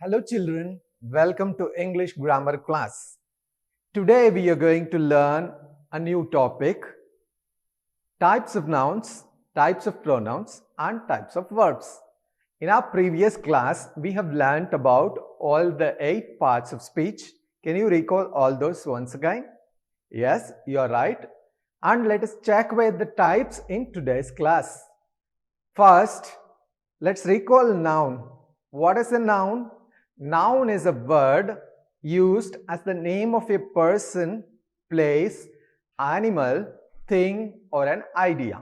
Hello children, welcome to English grammar class. Today we are going to learn a new topic, types of nouns, types of pronouns and types of verbs. In our previous class, we have learnt about all the 8 parts of speech. Can you recall all those once again? Yes, you are right. And let us check with the types in today's class. First, let's recall noun. What is a noun? Noun is a word used as the name of a person, place, animal, thing or an idea.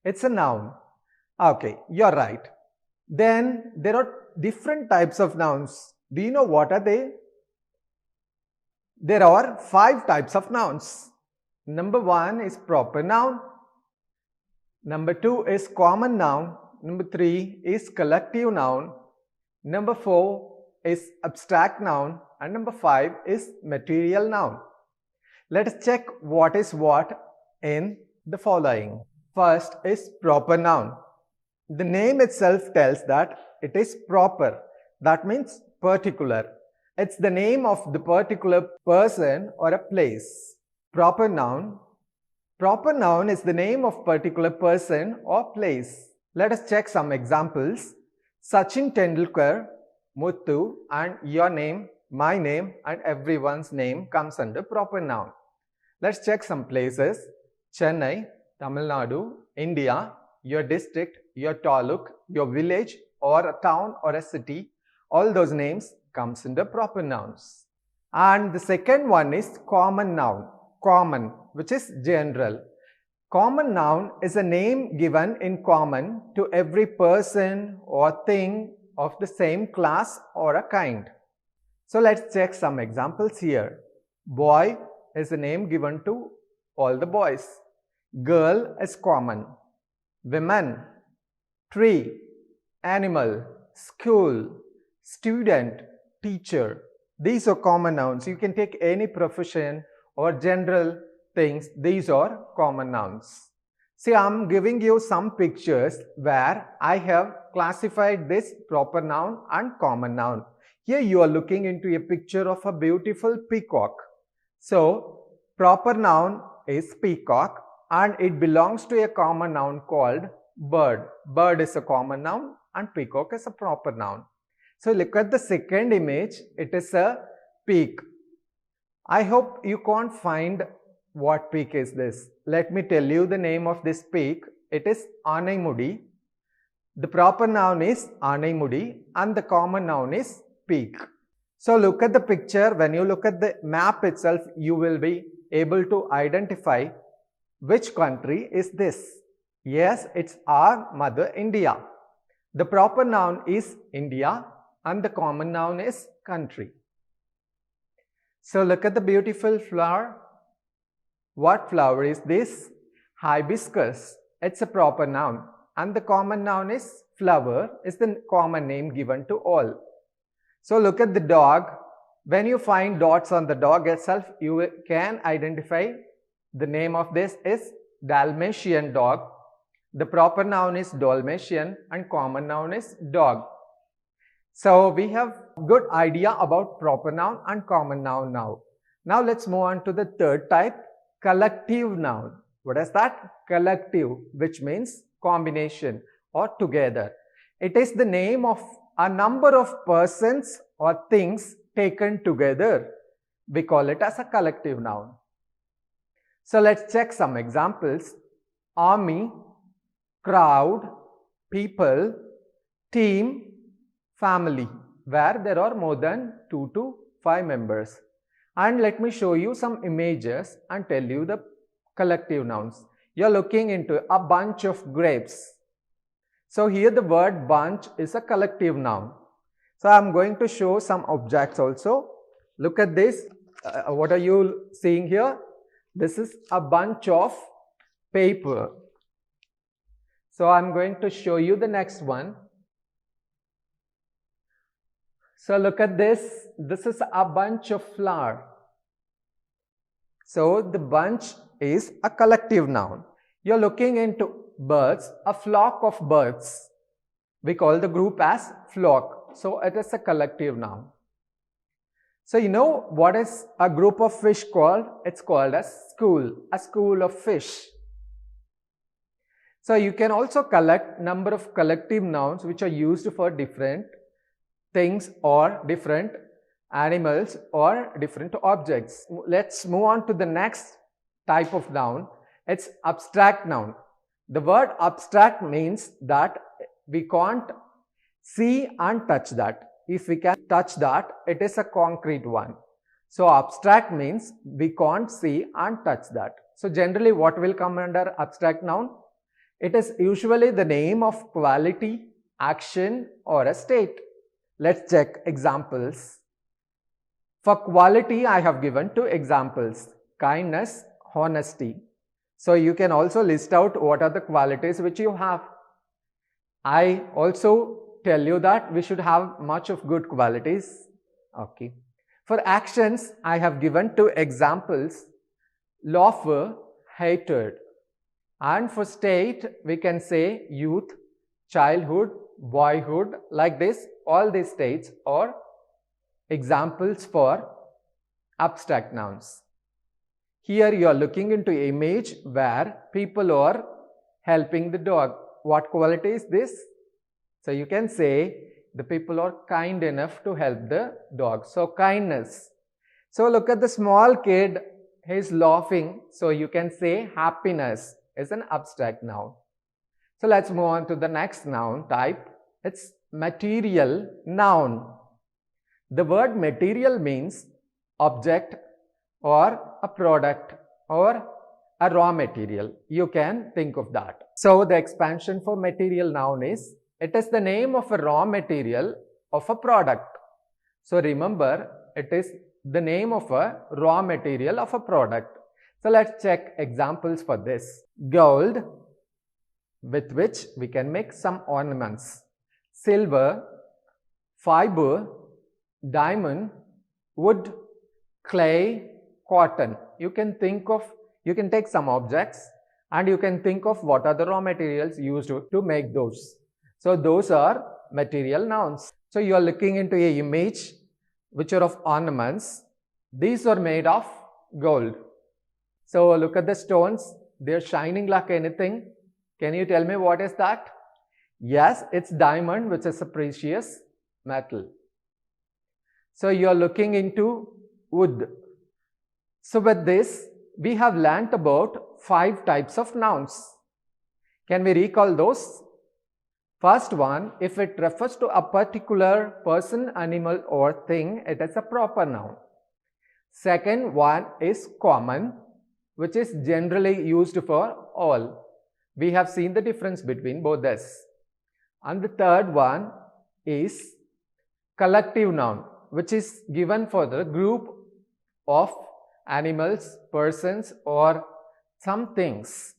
It's a noun. Okay, you're right. Then there are different types of nouns. Do you know what are they? There are 5 types of nouns. Number 1 is proper noun. Number 2 is common noun. Number 3 is collective noun. Number 4 is abstract noun. And number 5 is material noun. Let us check what is what in the following. First is proper noun. The name itself tells that it is proper. That means particular. It's the name of the particular person or a place. Proper noun. Proper noun is the name of particular person or place. Let us check some examples. Sachin Tendulkar, Muthu and your name, my name and everyone's name comes under proper noun. Let's check some places. Chennai, Tamil Nadu, India, your district, your taluk, your village or a town or a city. All those names comes under proper nouns. And the second one is common noun. Common, which is general. Common noun is a name given in common to every person or thing of the same class or a kind. So let's check some examples here. Boy is a name given to all the boys. Girl is common. Women, tree, animal, school, student, teacher. These are common nouns. You can take any profession or general things. These are common nouns. See, I'm giving you some pictures where I have classified this proper noun and common noun. Here you are looking into a picture of a beautiful peacock. So, proper noun is peacock and it belongs to a common noun called bird. Bird is a common noun and peacock is a proper noun. So, look at the second image. It is a peak. I hope you can't find what peak is this. Let me tell you the name of this peak. It is Anaimudi. The proper noun is Anaimudi and the common noun is peak. So look at the picture. When you look at the map itself, you will be able to identify which country is this. Yes, it's our mother India. The proper noun is India and the common noun is country. So look at the beautiful flower. What flower is this? Hibiscus. It's a proper noun and the common noun is flower is the common name given to all. So look at the dog. When you find dots on the dog itself, you can identify the name of this is Dalmatian dog. The proper noun is Dalmatian and common noun is dog. So we have good idea about proper noun and common noun now. Now let's move on to the third type, collective noun. What is that? Collective, which means combination or together. It is the name of a number of persons or things taken together. We call it as a collective noun. So let's check some examples. Army, crowd, people, team, family, where there are more than 2 to 5 members. And let me show you some images and tell you the collective nouns. You're looking into a bunch of grapes. So here the word bunch is a collective noun. So I'm going to show some objects also. Look at this. What are you seeing here? This is a bunch of paper. So I'm going to show you the next one. So look at this. This is a bunch of flower. So the bunch is a collective noun. You're looking into birds, a flock of birds. We call the group as flock. so it is a collective noun. So you know what is a group of fish called? It's called a school of fish. So you can also collect number of collective nouns which are used for different things or different animals or different objects. Let's move on to the next type of noun. It's abstract noun. The word abstract means that we can't see and touch that. If we can touch that, it is a concrete one. So abstract means we can't see and touch that. So generally what will come under abstract noun? It is usually the name of quality, action or a state. Let's check examples. For quality, I have given two examples: kindness, honesty. So you can also list out what are the qualities which you have. I also tell you that we should have much of good qualities. Okay. For actions, I have given two examples: lawful, hatred. And for state, we can say youth, childhood, boyhood, like this. All these states are examples for abstract nouns. Here you are looking into image where people are helping the dog. What quality is this? So you can say the people are kind enough to help the dog. So kindness. So look at the small kid, he is laughing. So you can say happiness is an abstract noun. So let's move on to the next noun type. It's material noun. The word material means object or a product or a raw material. You can think of that. So the expansion for material noun is, it is the name of a raw material of a product. So remember, it is the name of a raw material of a product. So let's check examples for this. Gold, with which we can make some ornaments. Silver, fiber, diamond, wood, clay, cotton. You can take some objects and you can think of what are the raw materials used to make those. So those are material nouns. So you are looking into an image which are of ornaments. These are made of gold. So look at the stones. They are shining like anything. Can you tell me what is that? Yes, it's diamond, which is a precious metal. So you are looking into wood. So with this, we have learnt about 5 types of nouns. Can we recall those? First one, if it refers to a particular person, animal or thing, it is a proper noun. Second one is common, which is generally used for all. We have seen the difference between both this. And the third one is collective noun, which is given for the group of animals, persons or some things.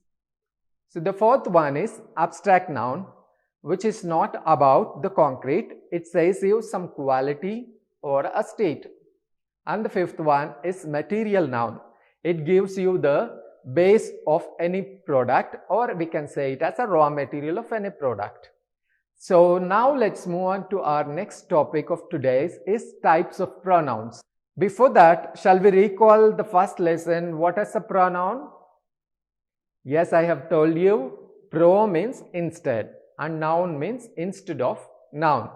So the fourth one is abstract noun, which is not about the concrete. It says you some quality or a state. And the fifth one is material noun. It gives you the base of any product, or we can say it as a raw material of any product. So now let's move on to our next topic of today's is types of pronouns. Before that, shall we recall the first lesson? What is a pronoun? Yes, I have told you. Pro means instead and noun means instead of noun.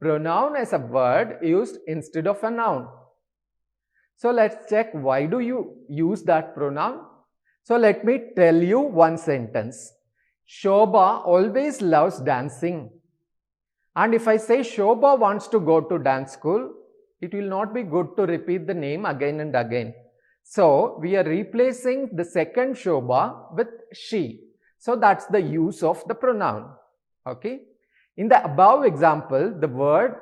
Pronoun is a word used instead of a noun. So let's check why do you use that pronoun. So let me tell you one sentence. Shobha always loves dancing. And if I say Shobha wants to go to dance school, it will not be good to repeat the name again and again. So we are replacing the second Shobha with she. So that's the use of the pronoun. Okay. In the above example, the word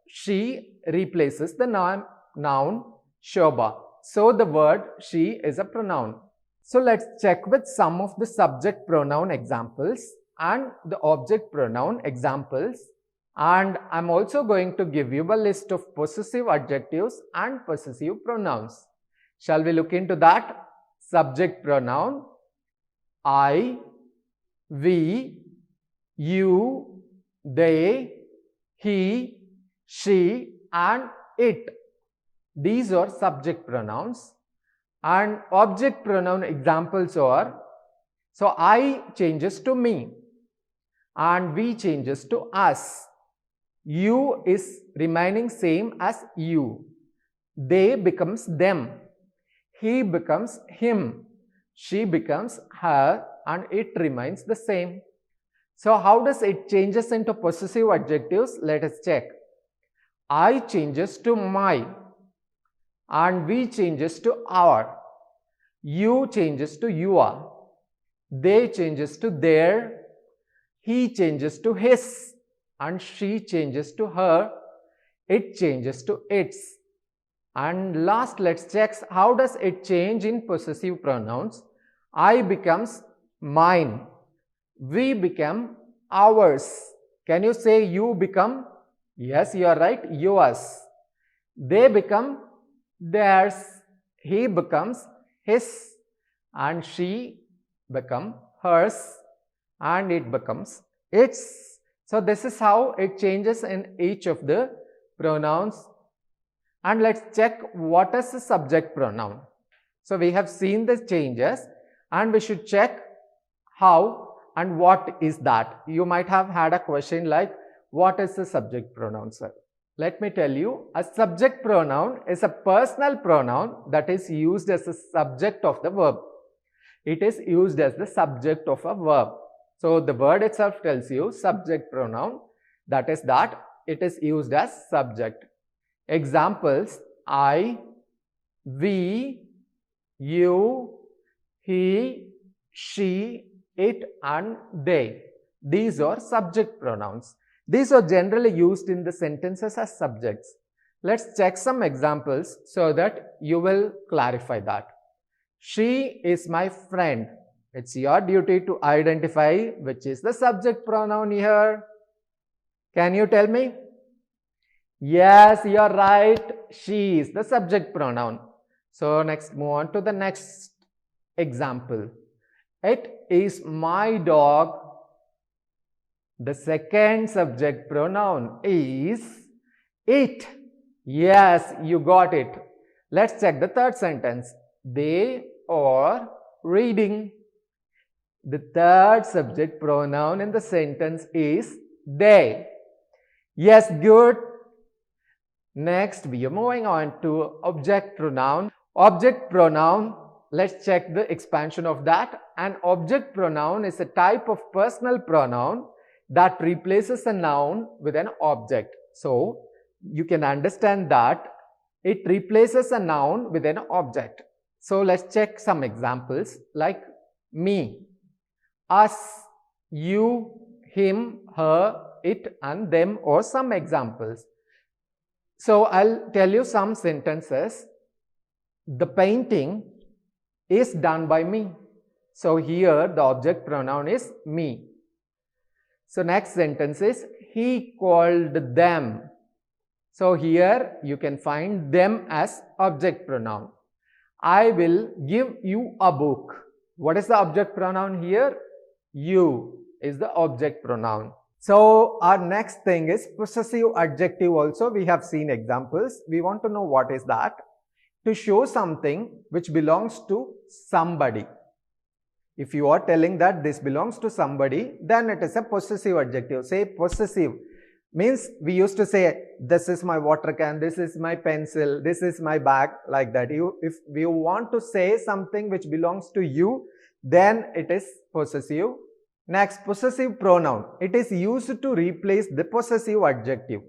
she replaces the noun Shobha. So the word she is a pronoun. So let's check with some of the subject pronoun examples and the object pronoun examples. And I'm also going to give you a list of possessive adjectives and possessive pronouns. Shall we look into that? Subject pronoun: I, we, you, they, he, she and it. These are subject pronouns. And object pronoun examples are, so I changes to me and we changes to us. You is remaining same as you. They becomes them. He becomes him. She becomes her, and it remains the same. So how does it changes into possessive adjectives? Let us check. I changes to my, and we changes to our. You changes to your. They changes to their. He changes to his, and she changes to her. It changes to its. And last, let's check how does it change in possessive pronouns. I becomes mine. We become ours. Can you say you become? Yes, you are right, yours. They become theirs. He becomes his, and she become hers, and it becomes its. So this is how it changes in each of the pronouns. And let's check what is the subject pronoun. So we have seen the changes, and we should check how and what is that. You might have had a question like, what is the subject pronoun, sir? Let me tell you, a subject pronoun is a personal pronoun that is used as a subject of the verb. It is used as the subject of a verb. So the word itself tells you subject pronoun, that is that it is used as subject. Examples: I, we, you, he, she, it and they. These are subject pronouns. These are generally used in the sentences as subjects. Let's check some examples so that you will clarify that. She is my friend. It's your duty to identify which is the subject pronoun here. Can you tell me? Yes, you are right. She is the subject pronoun. So next, move on to the next example. It is my dog. The second subject pronoun is it. Yes, you got it. Let's check the third sentence. They are reading. The third subject pronoun in the sentence is they. Yes, good. Next, we are moving on to object pronoun. Object pronoun, let's check the expansion of that. An object pronoun is a type of personal pronoun that replaces a noun with an object. So, you can understand that it replaces a noun with an object. So, let's check some examples like me, us, you, him, her, it and them, or some examples. So, I'll tell you some sentences. The painting is done by me. So, here the object pronoun is me. So, next sentence is he called them. So, here you can find them as object pronoun. I will give you a book. What is the object pronoun here? You is the object pronoun. So, our next thing is possessive adjective. Also, we have seen examples. We want to know what is that. To show something which belongs to somebody. If you are telling that this belongs to somebody, then it is a possessive adjective. Say possessive means we used to say, this is my water can, this is my pencil, this is my bag, like that. If you want to say something which belongs to you, then it is possessive. Next, possessive pronoun. It is used to replace the possessive adjective.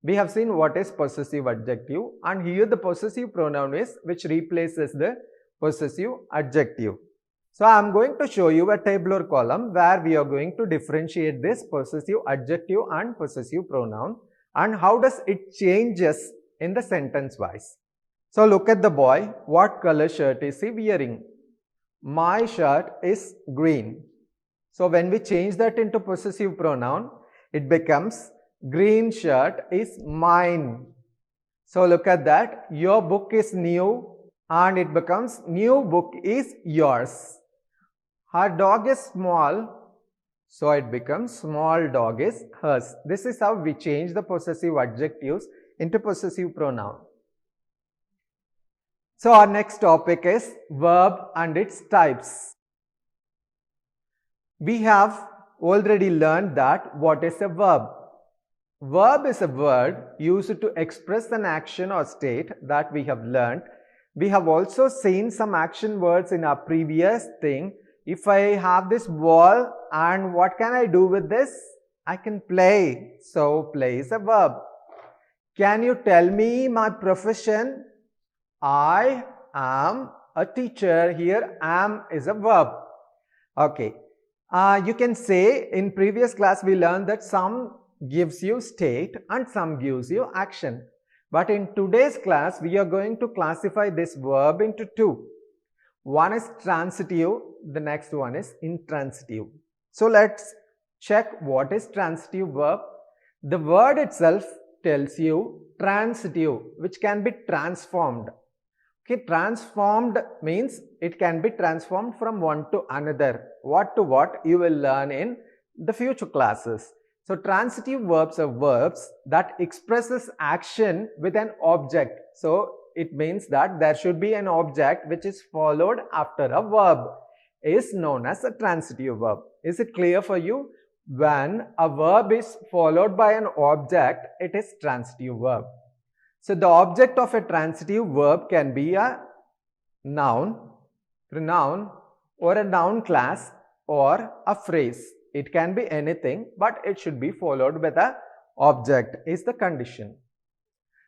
We have seen what is possessive adjective, and here the possessive pronoun is which replaces the possessive adjective. So, I am going to show you a tabular column where we are going to differentiate this possessive adjective and possessive pronoun and how does it changes in the sentence wise. So, look at the boy. What color shirt is he wearing? My shirt is green. So, when we change that into possessive pronoun, it becomes green shirt is mine. So, look at that. Your book is new and it becomes new book is yours. Her dog is small So it becomes small dog is hers. This is how we change the possessive adjectives into possessive pronoun. So our next topic is verb and its types. We have already learned that what is a verb. Verb is a word used to express an action or state that we have learned. We have also seen some action words in our previous thing. If I have this ball and what can I do with this? I can play. So play is a verb. Can you tell me my profession? I am a teacher. Here am is a verb. Okay. You can say in previous class we learned that some gives you state and some gives you action. But in today's class we are going to classify this verb into two. One is transitive, the next one is intransitive. So let's check what is transitive verb. The word itself tells you transitive, which can be transformed. Okay, transformed means it can be transformed from one to another. What to what you will learn in the future classes. So transitive verbs are verbs that expresses action with an object. So it means that there should be an object which is followed after a verb is known as a transitive verb. Is it clear for you? When a verb is followed by an object, it is transitive verb. So the object of a transitive verb can be a noun, pronoun, or a noun class or a phrase. It can be anything, but it should be followed with an object is the condition.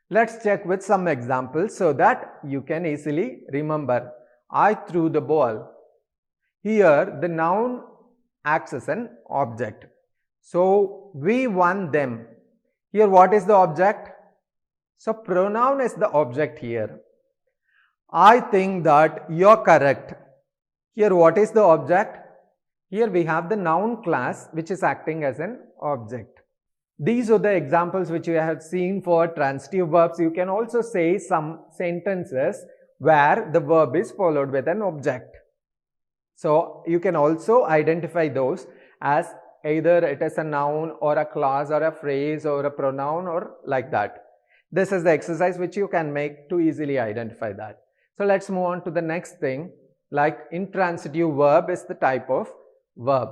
Let's check with some examples so that you can easily remember. I threw the ball. Here the noun acts as an object. So we won them. Here what is the object? So pronoun is the object here. I think that you're correct. Here what is the object? Here we have the noun class which is acting as an object. These are the examples which you have seen for transitive verbs. You can also say some sentences where the verb is followed with an object. So you can also identify those as either it is a noun or a clause or a phrase or a pronoun or like that. This is the exercise which you can make to easily identify that. So let's move on to the next thing. Like intransitive verb is the type of verb.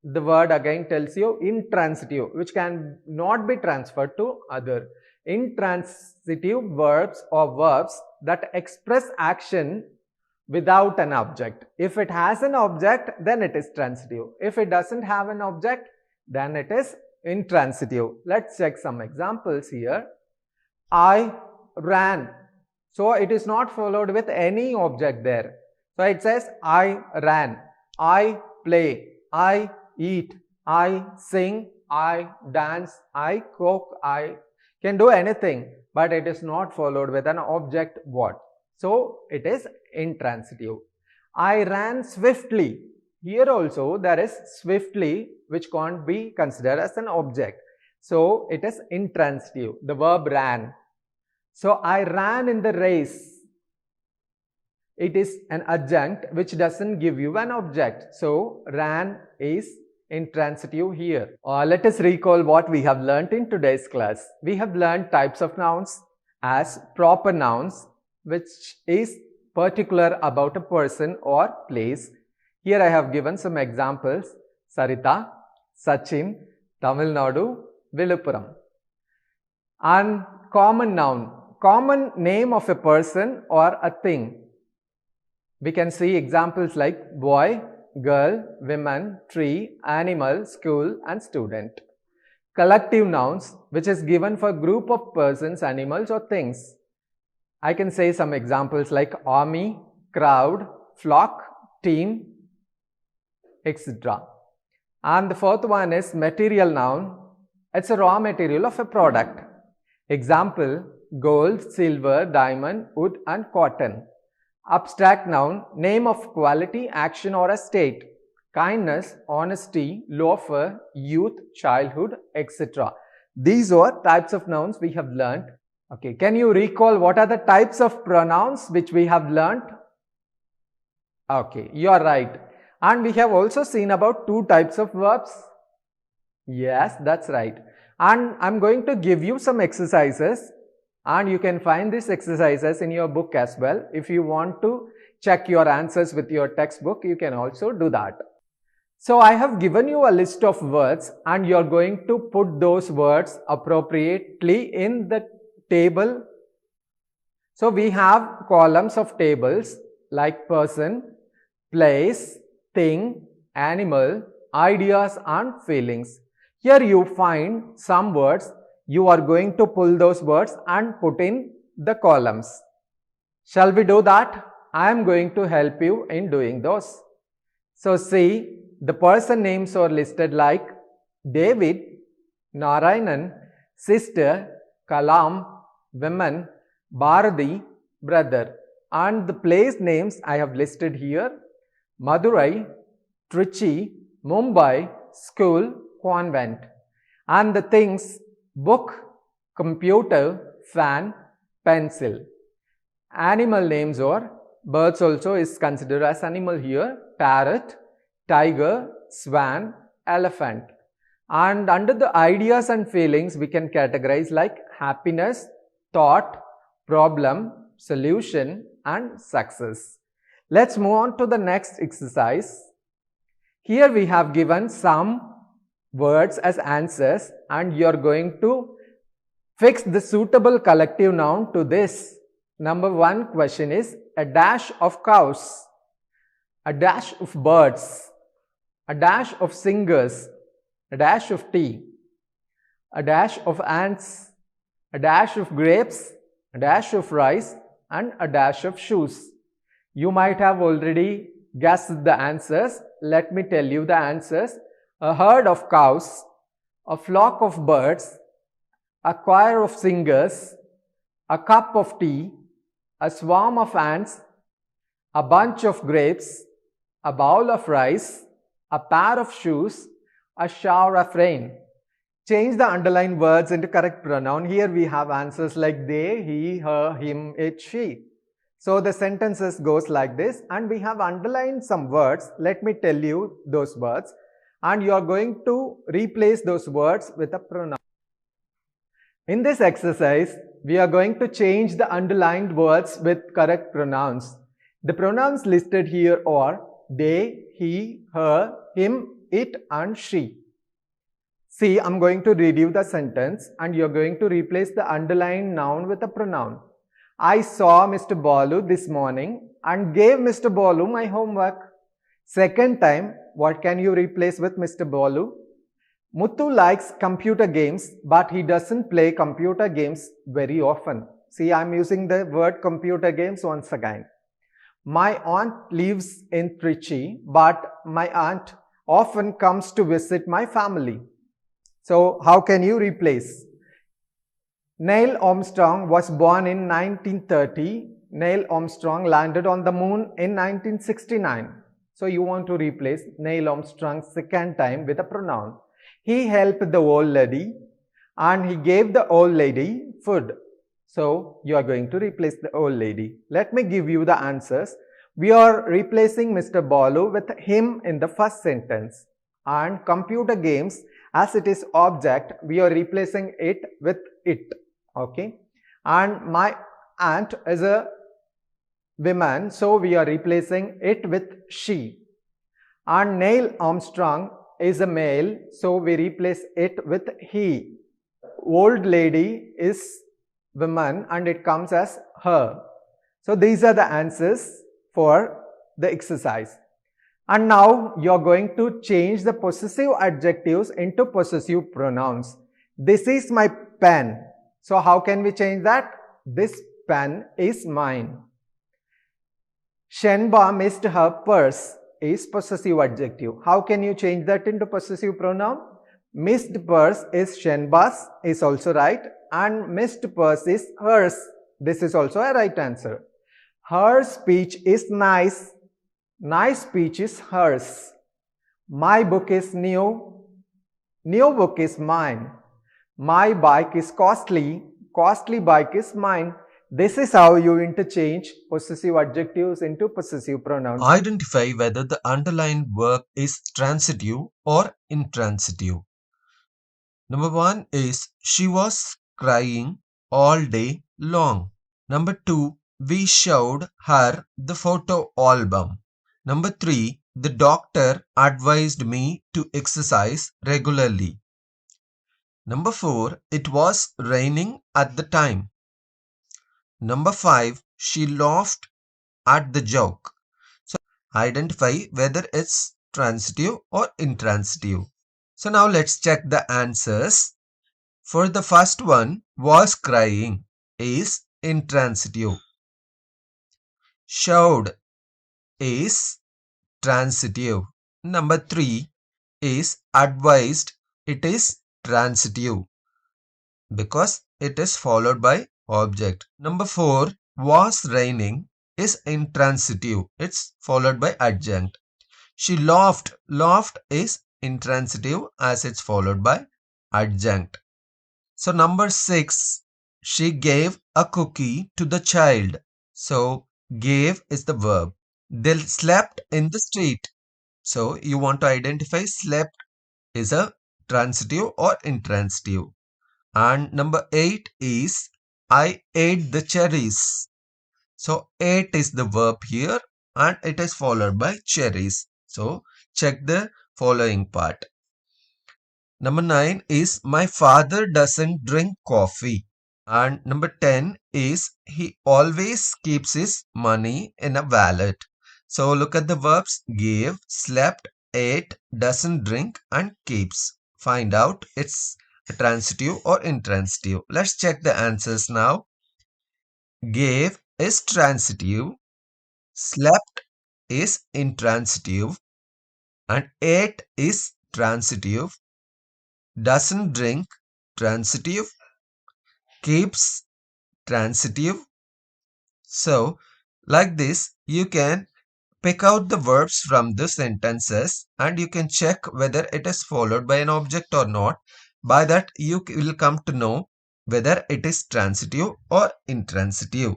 The word again tells you intransitive, which can not be transferred to other. Intransitive verbs or verbs that express action without an object. If it has an object, then it is transitive. If it doesn't have an object, then it is intransitive. Let's check some examples here. I ran. So it is not followed with any object there. So it says I ran, I play, I eat, I sing, I dance, I cook, I can do anything, but it is not followed with an object what. So it is intransitive. I ran swiftly. Here also there is swiftly which can't be considered as an object. So it is intransitive. The verb ran. So I ran in the race. It is an adjunct which doesn't give you an object. So ran is intransitive here. Let us recall what we have learnt in today's class. We have learnt types of nouns as proper nouns, which is particular about a person or place. Here I have given some examples. Sarita, Sachin, Tamil Nadu, Viluppuram. And common noun. Common name of a person or a thing. We can see examples like boy, girl, women, tree, animal, school and student. Collective nouns, which is given for group of persons, animals or things. I can say some examples like army, crowd, flock, team, etc. And the fourth one is material noun. It's a raw material of a product. Example, gold, silver, diamond, wood and cotton. Abstract noun, name of quality, action or a state. Kindness, honesty, loafer, youth, childhood, etc. These are types of nouns we have learnt. Okay, can you recall what are the types of pronouns which we have learnt? Okay, you are right. And we have also seen about two types of verbs. Yes, that's right. And I'm going to give you some exercises, and you can find these exercises in your book as well. If you want to check your answers with your textbook, you can also do that. So I have given you a list of words, and you're going to put those words appropriately in the table. So we have columns of tables like person, place, thing, animal, ideas and feelings. Here you find some words. You are going to pull those words and put in the columns. Shall we do that? I am going to help you in doing those. So see, the person names are listed like David, Narayanan, sister, Kalam, women, Bharati, brother, and the place names I have listed here: Madurai, Trichy, Mumbai, school, convent. And the things: book, computer, fan, pencil. Animal names are: birds also is considered as animal here: parrot, tiger, swan, elephant. And under the ideas and feelings, we can categorize like happiness, thought, problem, solution and success. Let's move on to the next exercise. Here we have given some words as answers, and you are going to fix the suitable collective noun to this. Number one question is: a dash of cows, a dash of birds, a dash of singers, a dash of tea, a dash of ants, a dash of grapes, a dash of rice and a dash of shoes. You might have already guessed the answers. Let me tell you the answers: a herd of cows, a flock of birds, a choir of singers, a cup of tea, a swarm of ants, a bunch of grapes, a bowl of rice, a pair of shoes, a shower of rain. Change the underlined words into correct pronoun. Here we have answers like they, he, her, him, it, she. So the sentences goes like this, and we have underlined some words. Let me tell you those words, and you are going to replace those words with a pronoun. In this exercise, we are going to change the underlined words with correct pronouns. The pronouns listed here are they, he, her, him, it and she. See, I'm going to read you the sentence, and you're going to replace the underlined noun with a pronoun. I saw Mr. Balu this morning and gave Mr. Balu my homework. Second time, what can you replace with Mr. Balu? Muthu likes computer games, but he doesn't play computer games very often. See, I'm using the word computer games once again. My aunt lives in Trichy, but my aunt often comes to visit my family. So, how can you replace? Neil Armstrong was born in 1930. Neil Armstrong landed on the moon in 1969. So, you want to replace Neil Armstrong's second time with a pronoun. He helped the old lady and he gave the old lady food. So, you are going to replace the old lady. Let me give you the answers. We are replacing Mr. Balu with him in the first sentence. And computer games, as it is object, we are replacing it with it. Okay. And my aunt is a woman, so we are replacing it with she. And Neil Armstrong is a male, so we replace it with he. Old lady is woman and it comes as her. So these are the answers for the exercise. And now you are going to change the possessive adjectives into possessive pronouns. This is my pen. So how can we change that? This pen is mine. Shenba missed her purse is possessive adjective. How can you change that into possessive pronoun? Missed purse is Shenba's, is also right, and missed purse is hers. This is also a right answer. Her speech is nice. Nice speech is hers. My book is new. New book is mine. My bike is costly. Costly bike is mine. This is how you interchange possessive adjectives into possessive pronouns. Identify whether the underlined verb is transitive or intransitive. Number 1 is she was crying all day long. Number 2, we showed her the photo album. Number 3, the doctor advised me to exercise regularly. Number 4, it was raining at the time. Number 5, she laughed at the joke. So identify whether it's transitive or intransitive. So now let's check the answers. For the first one, was crying is intransitive. Showed is transitive. Number 3 is advised. It is transitive because it is followed by object. Number 4, was raining is intransitive. It's followed by adjunct. She laughed. Laughed is intransitive as it's followed by adjunct. So number 6, she gave a cookie to the child. So gave is the verb. They slept in the street. So you want to identify slept is a transitive or intransitive. And number 8 is I ate the cherries. So ate is the verb here and it is followed by cherries. So check the following part. Number 9 is my father doesn't drink coffee. And number 10 is he always keeps his money in a wallet. So look at the verbs gave, slept, ate, doesn't drink and keeps. Find out it's transitive or intransitive. Let's check the answers now. Gave is transitive, slept is intransitive, and ate is transitive, doesn't drink transitive, keeps transitive. So like this you can pick out the verbs from the sentences and you can check whether it is followed by an object or not. By that you will come to know whether it is transitive or intransitive.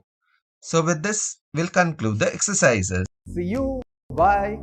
So with this we'll conclude the exercises. See you. Bye.